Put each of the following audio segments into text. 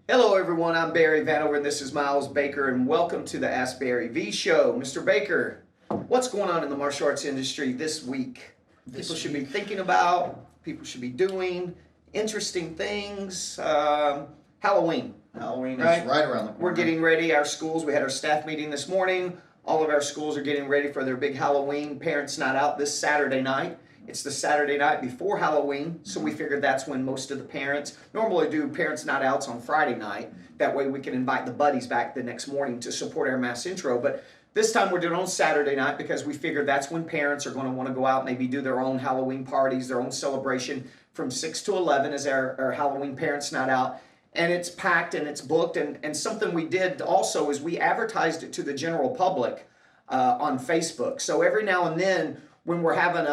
Hello everyone, I'm Barry Vanover and this is Miles Baker, and welcome to the Ask Barry V Show. Mr. Baker, what's going on in the martial arts industry this week? People should be thinking about, people should be doing interesting things. Halloween. Halloween is right around the corner. We're getting ready. Our schools, we had our staff meeting this morning. All of our schools are getting ready for their big Halloween Parents Night Out this Saturday night. It's the Saturday night before Halloween, so we figured that's when most of the parents normally do Parents Night Outs on Friday night. That way we can invite the buddies back the next morning to support our mass intro. But this time we're doing it on Saturday night because we figured that's when parents are going to want to go out and maybe do their own Halloween parties, their own celebration from 6 to 11 is our Halloween Parents Night Out. And it's packed and it's booked. And something we did also is we advertised it to the general public on Facebook. So every now and then, when we're having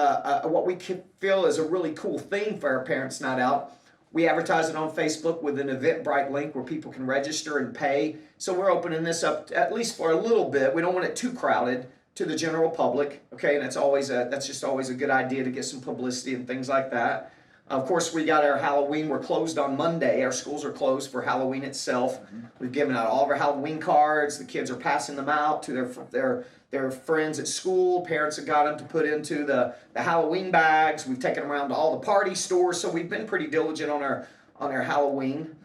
what we feel is a really cool thing for our Parents Night Out, we advertise it on Facebook with an Eventbrite link where people can register and pay. So we're opening this up at least for a little bit. We don't want it too crowded to the general public, okay? And that's just always a good idea to get some publicity and things like that. Of course, we got our Halloween. We're closed on Monday. Our schools are closed for Halloween itself. We've given out all of our Halloween cards. The kids are passing them out to their friends at school. Parents have got them to put into the Halloween bags. We've taken them around to all the party stores. So we've been pretty diligent on our Halloween.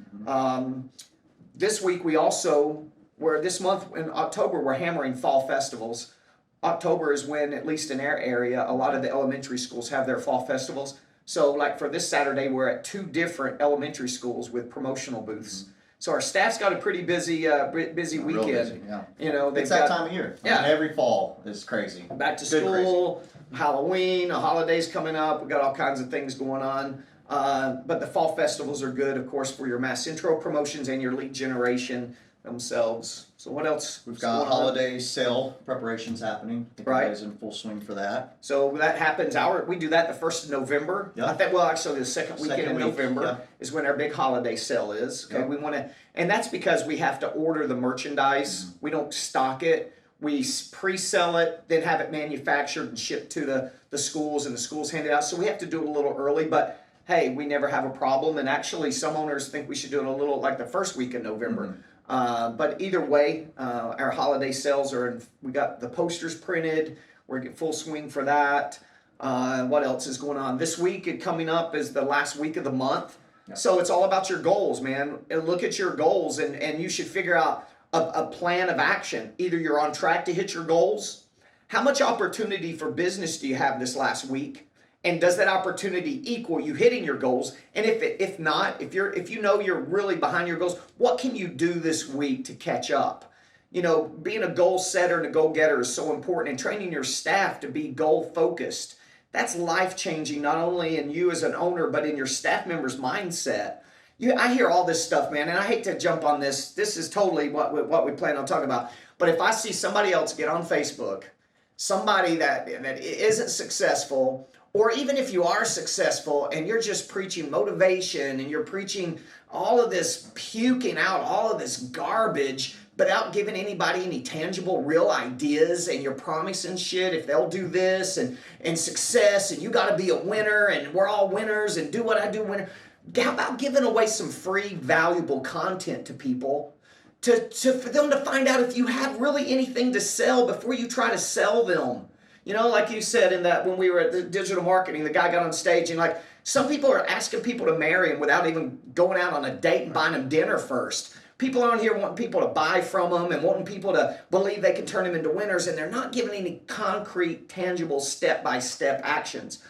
This week this month in October, we're hammering fall festivals. October is when, at least in our area, a lot of the elementary schools have their fall festivals. So like for this Saturday, we're at 2 different elementary schools with promotional booths. So our staff's got a pretty busy weekend. Real busy, yeah. You know, it's that time of year. Yeah. I mean, every fall is crazy. Back to school, Halloween, the holidays coming up. We've got all kinds of things going on. But the fall festivals are good, of course, for your mass intro promotions and your lead generation themselves. So what else? We've got holiday sale preparations happening. I think everybody's in full swing for that. So that happens. We do that the 1st of November. Yep. Actually the second weekend in November is when our big holiday sale is. Okay, we want to, and that's because we have to order the merchandise. We don't stock it. We pre-sell it, then have it manufactured and shipped to the schools, and the schools hand it out. So we have to do it a little early, but hey, we never have a problem. And actually, some owners think we should do it a little like the first week in November. But either way, our holiday sales we got the posters printed. We're in full swing for that. What else is going on? This week coming up is the last week of the month. Yep. So it's all about your goals, man. And look at your goals and you should figure out a plan of action. Either you're on track to hit your goals. How much opportunity for business do you have this last week? And does that opportunity equal you hitting your goals? And if not, if you know you're really behind your goals, what can you do this week to catch up? You know, being a goal setter and a go getter is so important, and training your staff to be goal focused. That's life changing, not only in you as an owner, but in your staff members' mindset. I hear all this stuff, man, and I hate to jump on this. This is totally what we plan on talking about. But if I see somebody else get on Facebook, somebody that isn't successful, or even if you are successful and you're just preaching motivation and you're preaching all of this, puking out all of this garbage, but without giving anybody any tangible, real ideas, and you're promising shit if they'll do this and success, and you got to be a winner, and we're all winners, and do what I do winner. How about giving away some free, valuable content to people for them to find out if you have really anything to sell before you try to sell them? You know, like you said when we were at the digital marketing, the guy got on stage and like some people are asking people to marry them without even going out on a date and buying them dinner first. People on here wanting people to buy from them and wanting people to believe they can turn them into winners, and they're not giving any concrete, tangible, step-by-step actions.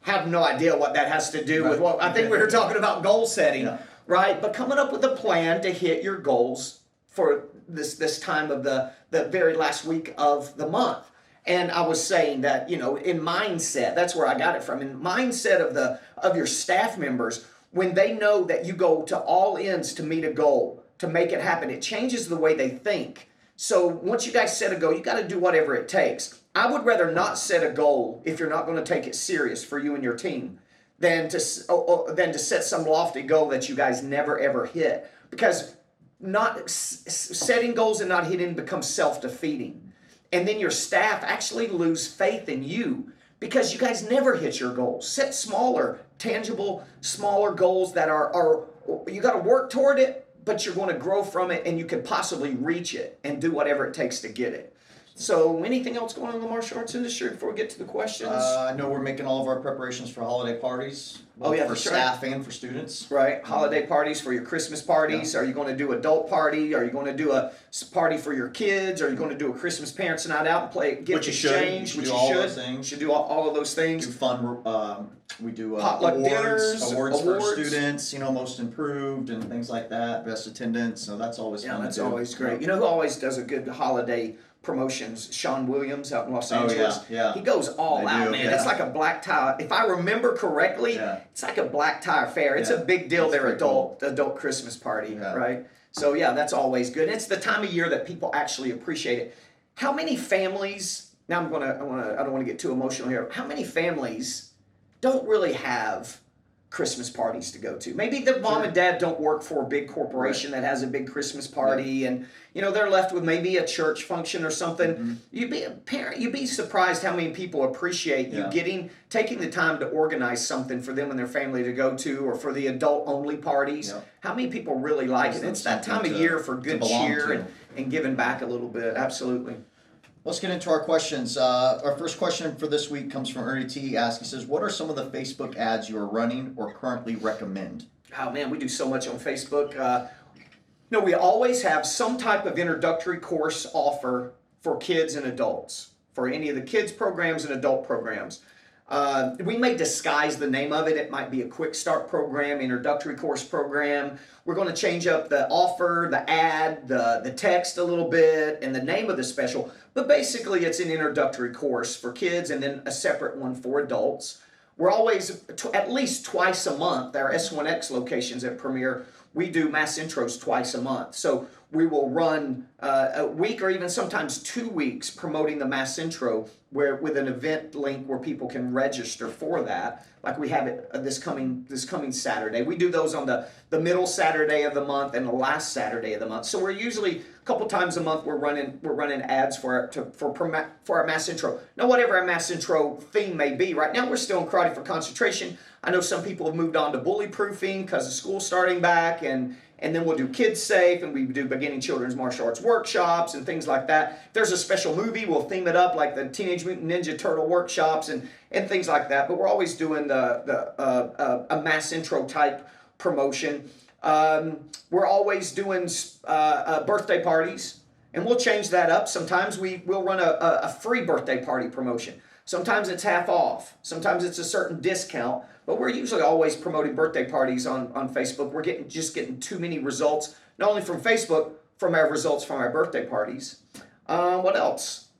Have no idea what that has to do with what I think we were talking about goal setting, right? But coming up with a plan to hit your goals for this time of the very last week of the month. And I was saying that, you know, in mindset, that's where I got it from. In mindset of your staff members, when they know that you go to all ends to meet a goal, to make it happen, it changes the way they think. So once you guys set a goal, you got to do whatever it takes. I would rather not set a goal if you're not going to take it serious for you and your team than to set some lofty goal that you guys never ever hit. Because not setting goals and not hitting becomes self-defeating. And then your staff actually lose faith in you because you guys never hit your goals. Set smaller, tangible, smaller goals that are you got to work toward it, but you're going to grow from it, and you can possibly reach it and do whatever it takes to get it. So anything else going on in the martial arts industry before we get to the questions? I know we're making all of our preparations for holiday parties. Oh yeah, for staff and for students. Right, holiday parties for your Christmas parties. Yeah. Are you going to do adult party? Are you going to do a party for your kids? Are you going to do a Christmas parents' night out and play gift exchange? Which you should. Should do all of those things. Do fun. We do potluck dinners, awards for students. Most improved and things like that. Best attendance. So that's always fun. Yeah, that's always great. You know who always does a good holiday promotions? Sean Williams out in Los Angeles. Yeah. He goes all out, man. Yeah. It's like a black tie. If I remember correctly, it's like a black tie affair. It's a big deal. Their adult Christmas party, right? So yeah, that's always good. It's the time of year that people actually appreciate it. How many families? Now I don't want to get too emotional here. How many families don't really have Christmas parties to go to? Maybe the mom and dad don't work for a big corporation that has a big Christmas party, and they're left with maybe a church function or something. Mm-hmm. You'd be surprised how many people appreciate you taking the time to organize something for them and their family to go to, or for the adult only parties. Yeah. How many people really like it? It's that time of year for good cheer and giving back a little bit. Absolutely. Let's get into our questions. Our first question for this week comes from Ernie T. He says, what are some of the Facebook ads you are running or currently recommend? Oh man, we do so much on Facebook. We always have some type of introductory course offer for kids and adults, for any of the kids programs and adult programs. We may disguise the name of it. It might be a quick start program, introductory course program. We're going to change up the offer, the ad, the text a little bit, and the name of the special. But basically, it's an introductory course for kids and then a separate one for adults. We're always, at least twice a month, our S1X locations at Premier, we do mass intros twice a month. So we will run a week or even sometimes 2 weeks promoting the mass intro with an event link where people can register for that. Like we have it this coming Saturday. We do those on the middle Saturday of the month and the last Saturday of the month. So we're usually a couple times a month we're running ads for our mass intro. Now whatever our mass intro theme may be. Right now we're still in karate for concentration. I know some people have moved on to bully proofing because of school starting back, and then we'll do Kids Safe, and we do beginning children's martial arts workshops and things like that. If there's a special movie, we'll theme it up like the Teenage Mutant Ninja Turtle workshops and things like that. But we're always doing a mass intro type promotion. We're always doing birthday parties, and we'll change that up. Sometimes we'll run a free birthday party promotion. Sometimes it's half off. Sometimes it's a certain discount. But we're usually always promoting birthday parties on Facebook. We're getting too many results, not only from Facebook, from our results from our birthday parties. What else?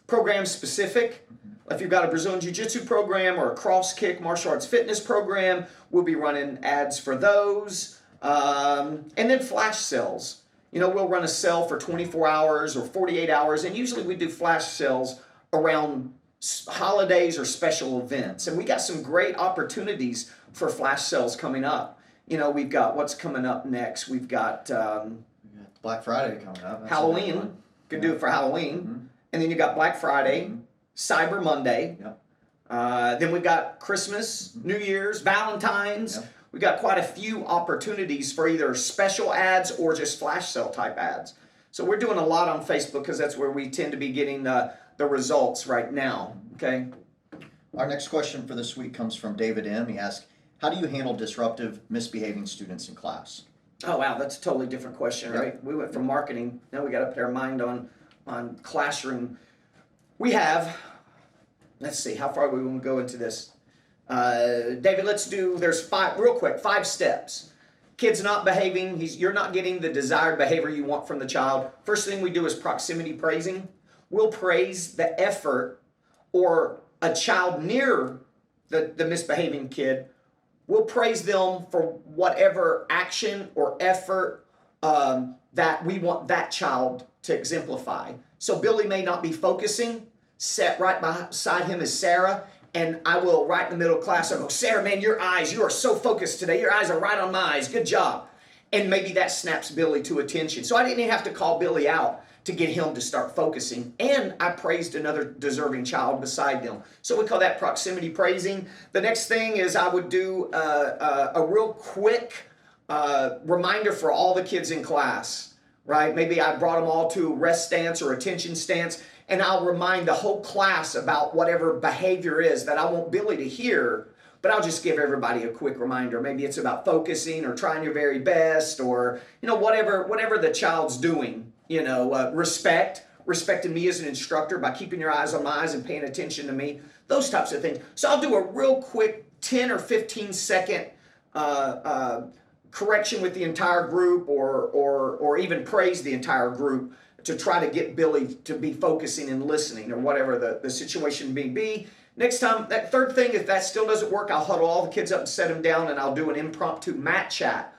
Program specific. If you've got a Brazilian Jiu-Jitsu program or a cross kick martial arts fitness program, we'll be running ads for those. And then flash sales. We'll run a sale for 24 hours or 48 hours, and usually we do flash sales around holidays or special events. And we got some great opportunities for flash sales coming up. We've got what's coming up next. We've got Black Friday coming up. That's Halloween. Could do it for Halloween. Mm-hmm. And then you got Black Friday, Cyber Monday. Yep. Then we've got Christmas, New Year's, Valentine's. Yep. We got quite a few opportunities for either special ads or just flash sale type ads. So we're doing a lot on Facebook because that's where we tend to be getting the results right now. Okay. Our next question for this week comes from David M. He asks, how do you handle disruptive, misbehaving students in class? Oh, wow. That's a totally different question, right? We went from marketing. Now we got to put our mind on classroom. We have, let's see, how far we want to go into this. David, there's 5 steps. Kid's not behaving. You're not getting the desired behavior you want from the child. First thing we do is proximity praising. We'll praise the effort, or a child near the misbehaving kid, we'll praise them for whatever action or effort that we want that child to exemplify. So Billy may not be focusing. Set right beside him is Sarah, and I will, right in the middle of class, I go, Sarah, man, your eyes, you are so focused today. Your eyes are right on my eyes. Good job. And maybe that snaps Billy to attention. So I didn't even have to call Billy out. to get him to start focusing. And I praised another deserving child beside them. So we call that proximity praising. The next thing is I would do a real quick reminder for all the kids in class, right? Maybe I brought them all to a rest stance or attention stance, and I'll remind the whole class about whatever behavior is that I want Billy to hear, but I'll just give everybody a quick reminder. Maybe it's about focusing or trying your very best, or whatever the child's doing. Respecting me as an instructor by keeping your eyes on my eyes and paying attention to me, those types of things. So I'll do a real quick 10 or 15 second correction with the entire group, or even praise the entire group to try to get Billy to be focusing and listening, or whatever the situation may be. Next time, that third thing, if that still doesn't work, I'll huddle all the kids up and set them down, and I'll do an impromptu mat chat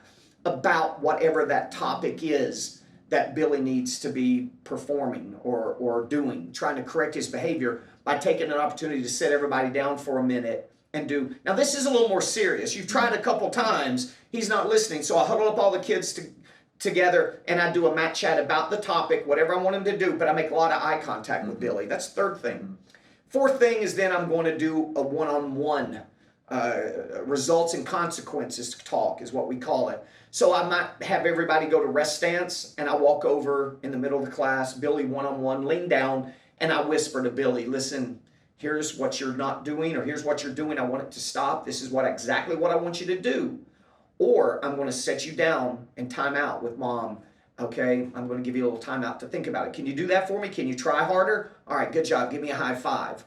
about whatever that topic is that Billy needs to be performing or doing, trying to correct his behavior by taking an opportunity to set everybody down for a minute and do. Now this is a little more serious. You've tried a couple times, he's not listening, so I huddle up all the kids together and I do a mat chat about the topic, whatever I want him to do, but I make a lot of eye contact with Billy. That's the third thing. Fourth thing is then I'm going to do a one-on-one results and consequences talk is what we call it. So I might have everybody go to rest stance, and I walk over in the middle of the class, Billy one-on-one, lean down, and I whisper to Billy, listen, here's what you're not doing, or here's what you're doing, I want it to stop, this is exactly what I want you to do. Or I'm going to set you down and time out with mom. Okay, I'm going to give you a little time out to think about it. Can you do that for me? Can you try harder? All right, good job. Give me a high five.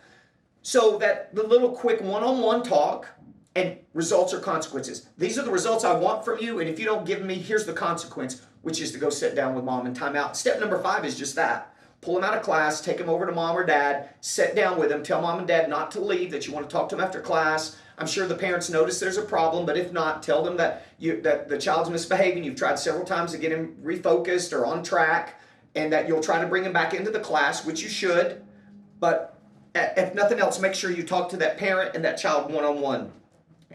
So that the little quick one-on-one talk and results or consequences. These are the results I want from you, and if you don't give me, here's the consequence, which is to go sit down with mom and time out. Step number 5 is just that. Pull them out of class, take them over to mom or dad, sit down with them, tell mom and dad not to leave, that you want to talk to them after class. I'm sure the parents notice there's a problem, but if not, tell them that the child's misbehaving. You've tried several times to get him refocused or on track, and that you'll try to bring him back into the class, which you should. But if nothing else, make sure you talk to that parent and that child one-on-one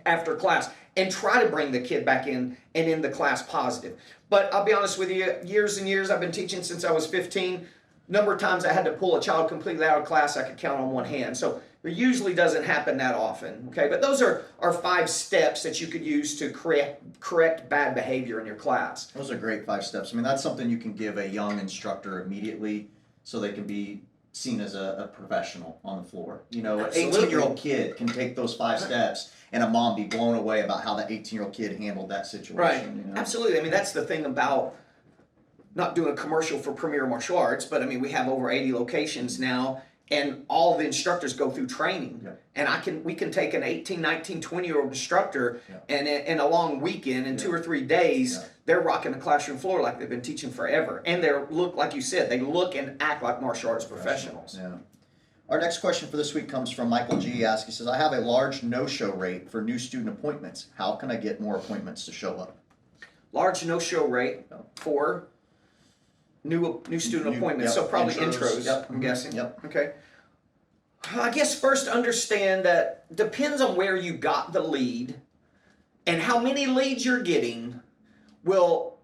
after class, and try to bring the kid back in and in the class positive. But I'll be honest with you, years and years, I've been teaching since I was 15. Number of times I had to pull a child completely out of class, I could count on one hand. So it usually doesn't happen that often, okay? But those are 5 steps that you could use to correct bad behavior in your class. Those are great 5 steps. I mean, that's something you can give a young instructor immediately so they can be seen as a professional on the floor. An 18-year-old kid can take those 5 steps and a mom be blown away about how that 18-year-old kid handled that situation. Right, absolutely. I mean, that's the thing about not doing a commercial for Premier Martial Arts, but I mean, we have over 80 locations now, and all the instructors go through training. Yeah. And we can take an 18, 19, 20-year-old instructor, and in a long weekend, in 2 or 3 days, they're rocking the classroom floor like they've been teaching forever. And like you said, they look and act like martial arts professionals. Yeah. Our next question for this week comes from Michael G. He says, I have a large no-show rate for new student appointments. How can I get more appointments to show up? Large no-show rate for new student appointments, so probably intros, I'm guessing. Yep. Okay. I guess first understand that depends on where you got the lead, and how many leads you're getting will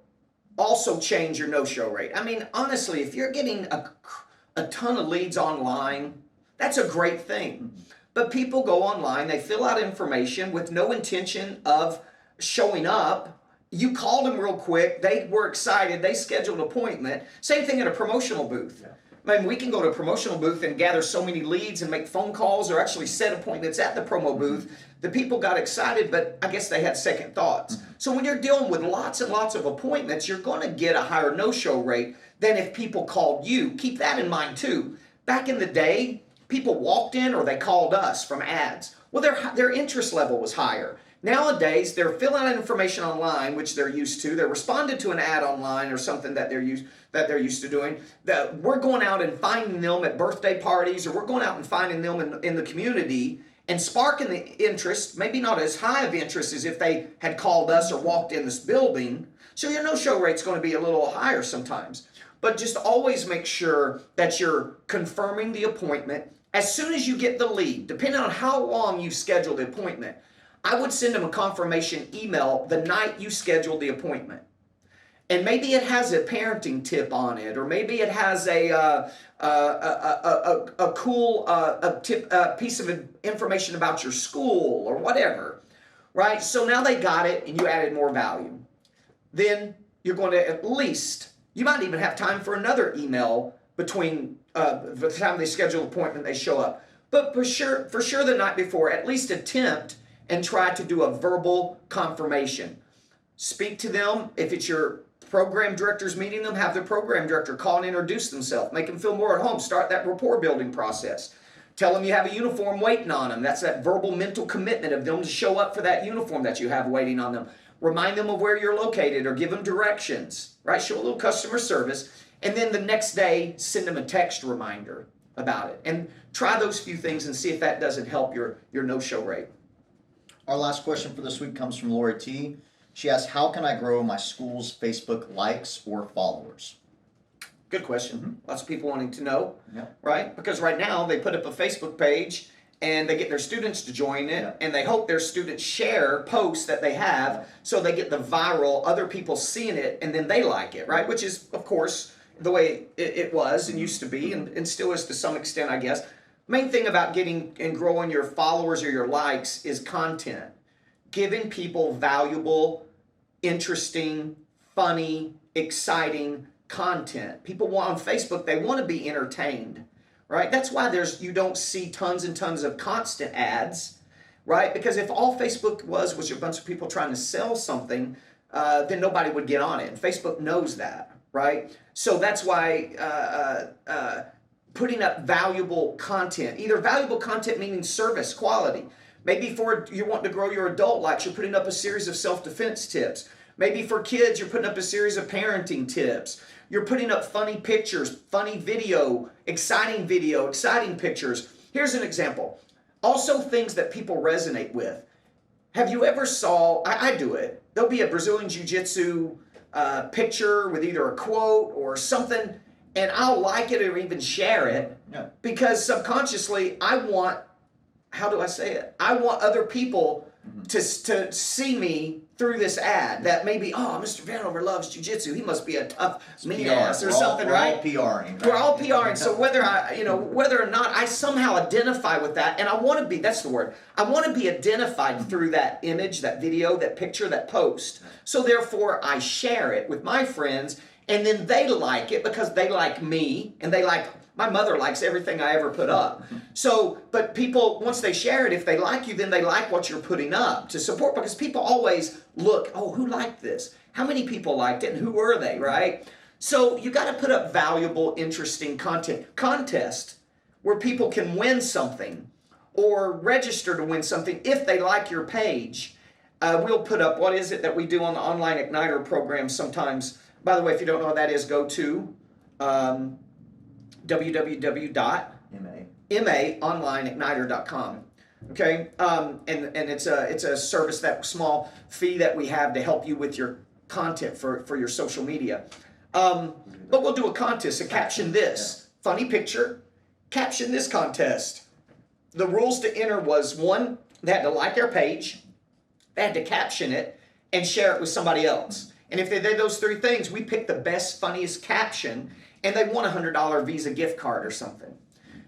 also change your no-show rate. I mean, honestly, if you're getting a ton of leads online, that's a great thing. But people go online, they fill out information with no intention of showing up. You called them real quick, they were excited, they scheduled an appointment. Same thing at a promotional booth. Yeah. I mean, we can go to a promotional booth and gather so many leads and make phone calls or actually set appointments at the promo booth. The people got excited, but I guess they had second thoughts. So when you're dealing with lots and lots of appointments, you're going to get a higher no-show rate than if people called you. Keep that in mind too. Back in the day, people walked in or they called us from ads. Well, their interest level was higher. Nowadays, they're filling out information online, which they're used to. They're responding to an ad online or something that they're used to doing. That we're going out and finding them at birthday parties, or we're going out and finding them in the community and sparking the interest, maybe not as high of interest as if they had called us or walked in this building. So your no-show rate's going to be a little higher sometimes. But just always make sure that you're confirming the appointment as soon as you get the lead, depending on how long you schedule the appointment. I would send them a confirmation email the night you scheduled the appointment. and maybe it has a parenting tip on it, or maybe it has a cool piece of information about your school or whatever, right? So now they got it, and you added more value. Then you're going to at least, you might even have time for another email between the time they schedule an appointment, they show up. But for sure the night before, at least attempt and try to do a verbal confirmation. Speak to them. If it's your program director's meeting them, have the program director call and introduce themselves. Make them feel more at home. Start that rapport building process. Tell them you have a uniform waiting on them. That's that verbal mental commitment of them to show up for that uniform that you have waiting on them. Remind them of where you're located or give them directions, right? Show a little customer service. And then the next day, send them a text reminder about it. And try those few things and see if that doesn't help your no-show rate. Our last question for this week comes from Lori T. She asks, how can I grow my school's Facebook likes or followers? Good question. Mm-hmm. Lots of people wanting to know, yeah. Right? Because right now they put up a Facebook page and they get their students to join it, and they hope their students share posts that they have so they get the viral, other people seeing it, and then they like it, right? Which is, of course, the way it was and used to be, and still is to some extent, I guess. Main thing about getting and growing your followers or your likes is content. Giving people valuable, interesting, funny, exciting content. People want on Facebook, they want to be entertained, right? That's why you don't see tons and tons of constant ads, right? Because if all Facebook was a bunch of people trying to sell something, then nobody would get on it. And Facebook knows that, right? So that's why putting up valuable content, either valuable content meaning service, quality. Maybe for you want to grow your adult likes, you're putting up a series of self-defense tips. Maybe for kids, you're putting up a series of parenting tips. You're putting up funny pictures, funny video, exciting pictures. Here's an example. Also things that people resonate with. Have you ever saw, I do it, there'll be a Brazilian Jiu-Jitsu picture with either a quote or something, and I'll like it or even share it because subconsciously I want, how do I say it? I want other people to see me through this ad that maybe, oh, Mr. Vanover loves jiu-jitsu. He must be a tough mean ass or something, right? We're all PRing. Right? We're all PRing. So whether or not I somehow identify with that, and I want to be, that's the word, I want to be identified through that image, that video, that picture, that post. So therefore I share it with my friends, and then they like it because they like me, and my mother likes everything I ever put up. So, but people, once they share it, if they like you, then they like what you're putting up to support, because people always look, oh, who liked this? How many people liked it, and who were they, right? So you got to put up valuable, interesting content. Contest where people can win something or register to win something if they like your page. We'll put up, what is it that we do on the Online Igniter program sometimes? By the way, if you don't know what that is, go to www.maonlineigniter.com. Okay, and it's a service, that small fee that we have to help you with your content for your social media. But we'll do a contest, caption this funny picture, caption this contest. The rules to enter was, one, they had to like our page, they had to caption it, and share it with somebody else. And if they did those three things, we picked the best, funniest caption, and they won a $100 Visa gift card or something.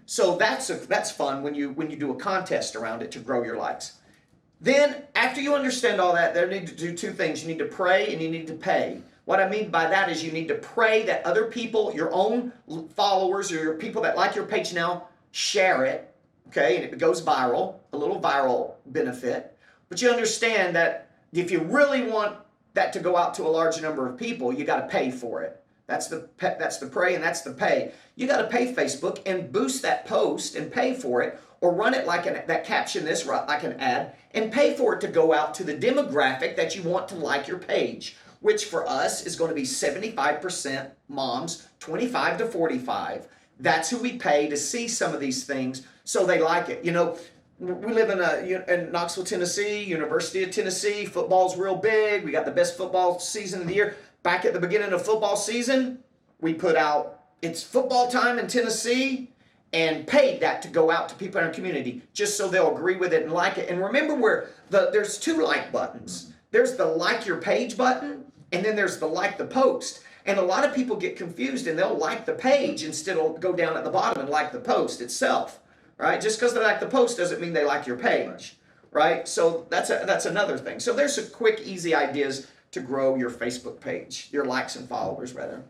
So that's fun when you do a contest around it to grow your likes. Then after you understand all that, they need to do two things. You need to pray and you need to pay. What I mean by that is you need to pray that other people, your own followers or your people that like your page now, share it, okay, and it goes viral, a little viral benefit. But you understand that if you really want that to go out to a large number of people, you got to pay for it. That's the pray and that's the pay. You got to pay Facebook and boost that post and pay for it, or run it like that caption this like an ad, and pay for it to go out to the demographic that you want to like your page, which for us is going to be 75% moms, 25 to 45. That's who we pay to see some of these things so they like it. You know, we live in Knoxville, Tennessee, University of Tennessee. Football's real big. We got the best football season of the year. Back at the beginning of football season, we put out, it's football time in Tennessee, and paid that to go out to people in our community just so they'll agree with it and like it. And remember there's two like buttons. There's the like your page button, and then there's the like the post. And a lot of people get confused and they'll like the page instead of go down at the bottom and like the post itself, right? Just because they like the post doesn't mean they like your page, right? So that's another thing. So there's some quick, easy ideas to grow your Facebook page, your likes and followers, rather.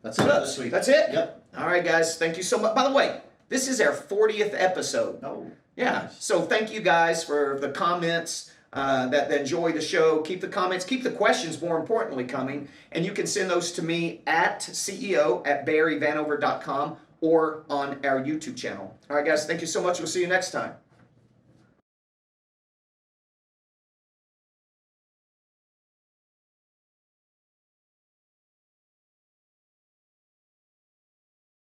That's it this week. That's it? Yep. All right, guys. Thank you so much. By the way, this is our 40th episode. Oh. Yeah. Nice. So thank you guys for the comments that enjoy the show. Keep the comments, keep the questions more importantly coming. And you can send those to me at CEO@BayAreaVanover.com or on our YouTube channel. All right, guys. Thank you so much. We'll see you next time.